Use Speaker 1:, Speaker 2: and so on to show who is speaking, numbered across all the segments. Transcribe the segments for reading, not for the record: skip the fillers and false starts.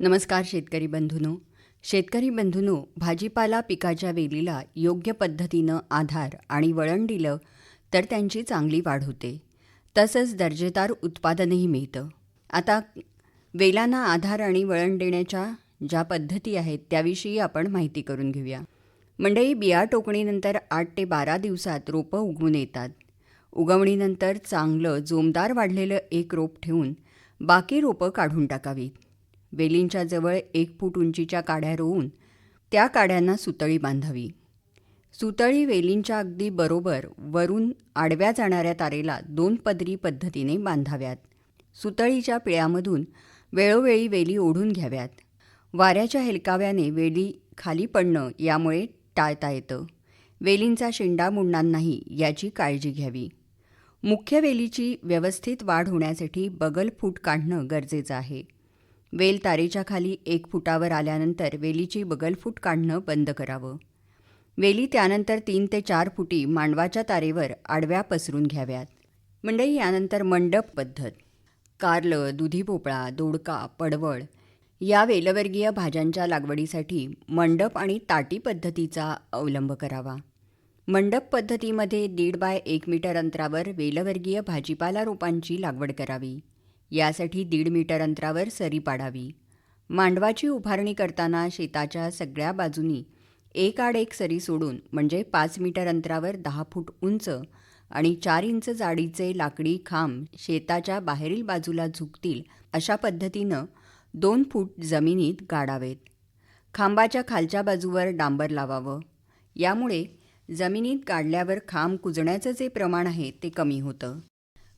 Speaker 1: नमस्कार शेतकरी बंधूंनो. शेतकरी बंधूंनो, भाजीपाला पिकाच्या वेलीला योग्य पद्धतीनं आधार आणि वळण दिलं तर त्यांची चांगली वाढ होते. तसंच दर्जेदार उत्पादनही मिळतं. आता वेलांना आधार आणि वळण देण्याच्या ज्या पद्धती आहेत त्याविषयी आपण माहिती करून घेऊया. मंडळी, बिया टोकणीनंतर 8 ते 12 दिवसात रोपं उगवून येतात. उगवणीनंतर चांगलं जोमदार वाढलेलं एक रोप ठेवून बाकी रोपं काढून टाकावीत. वेलींच्या जवळ 1 फूट उंचीच्या काड्या रोवून त्या काड्यांना सुतळी बांधावी. सुतळी वेलींच्या अगदी बरोबर वरून आडव्या जाणाऱ्या तारेला 2 पदरी पद्धतीने बांधाव्यात. सुतळीच्या पिळ्यामधून वेळोवेळी वेली ओढून घ्याव्यात. वाऱ्याच्या हेलकाव्याने वेली खाली पडणं यामुळे टाळता येतं. वेलींचा शेंडा मुडणार नाही याची काळजी घ्यावी. मुख्य वेलीची व्यवस्थित वाढ होण्यासाठी बगल फूट काढणं गरजेचं आहे. वेल तारेच्या खाली 1 फुटावर आल्यानंतर वेलीची बगल फूट काढणं बंद करावं. वेली त्यानंतर 3 ते 4 फुटी मांडवाच्या तारेवर आडव्या पसरून घ्याव्यात. मंडळी, यानंतर मंडप पद्धत. कारलं, दुधी भोपळा, दोडका, पडवळ या वेलवर्गीय भाज्यांच्या लागवडीसाठी मंडप आणि ताटी पद्धतीचा अवलंब करावा. मंडप पद्धतीमध्ये 1.5 बाय 1 मीटर अंतरावर वेलवर्गीय भाजीपाला रोपांची लागवड करावी. यासाठी 1.5 मीटर अंतरावर सरी पाडावी. मांडवाची उभारणी करताना शेताच्या सगळ्या बाजूनी 1 आड 1 सरी सोडून म्हणजे 5 मीटर अंतरावर 10 फूट उंच आणि 4 इंच जाडीचे लाकडी खांब शेताच्या बाहेरील बाजूला झुकतील अशा पद्धतीनं 2 फूट जमिनीत गाडावेत. खांबाच्या खालच्या बाजूवर डांबर लावावं. यामुळे जमिनीत गाडल्यावर खांब कुजण्याचं जे प्रमाण आहे ते कमी होतं.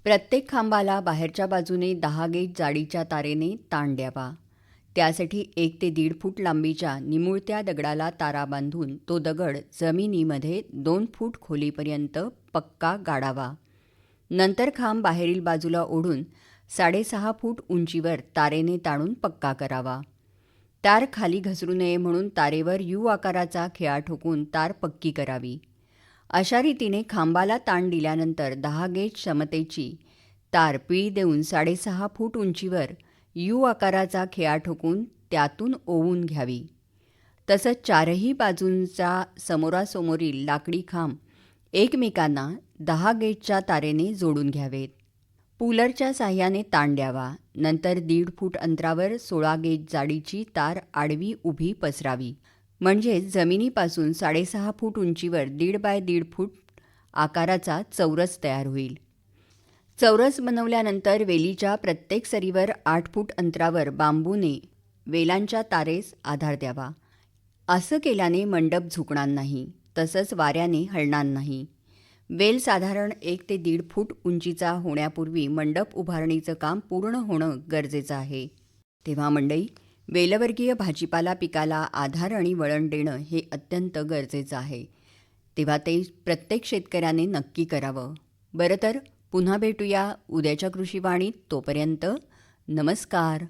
Speaker 1: प्रत्येक खांबाला बाहेरच्या बाजूने 10 गेज जाडीच्या तारेने ताण द्यावा. त्यासाठी 1 ते 1.5 फूट लांबीच्या निमुळत्या दगडाला तारा बांधून तो दगड जमिनीमध्ये 2 फूट खोलीपर्यंत पक्का गाडावा. नंतर खांब बाहेरील बाजूला ओढून 6.5 फूट उंचीवर तारेने ताणून पक्का करावा. तार खाली घसरू नये म्हणून तारेवर यू आकाराचा खिळा ठोकून तार पक्की करावी. अशा रीतीने खांबाला ताण दिल्यानंतर 10 गेज क्षमतेची तार पिळी देऊन 6.5 फूट उंचीवर यू आकाराचा खिळा ठोकून त्यातून ओवून घ्यावी. तसंच 4ही बाजूंचा समोरासमोरील लाकडी खांब एकमेकांना 10 गेजच्या तारेने जोडून घ्यावेत. पुलरच्या साह्याने ताण द्यावा. नंतर 1.5 फूट अंतरावर 16 गेज जाडीची तार आडवी उभी पसरावी. म्हणजे जमिनीपासून 6.5 फूट उंचीवर 1.5 बाय 1.5 फूट आकाराचा चौरस तयार होईल. चौरस बनवल्यानंतर वेलीच्या प्रत्येक सरीवर 8 फूट अंतरावर बांबूने वेलांच्या तारेस आधार द्यावा. असं केल्याने मंडप झुकणार नाही, तसंच वाऱ्याने हलणार नाही. वेल साधारण 1 ते 1.5 फूट उंचीचा होण्यापूर्वी मंडप उभारणीचं काम पूर्ण होणं गरजेचं आहे. तेव्हा मंडळी, वेलवर्गीय भाजीपाला पिकाला आधार आणि वळण देणं हे अत्यंत गरजेचं आहे. तेव्हा ते प्रत्येक शेतकऱ्याने नक्की करावं. बरं तर पुन्हा भेटूया उद्याच्या कृषीवाणीत. तोपर्यंत नमस्कार.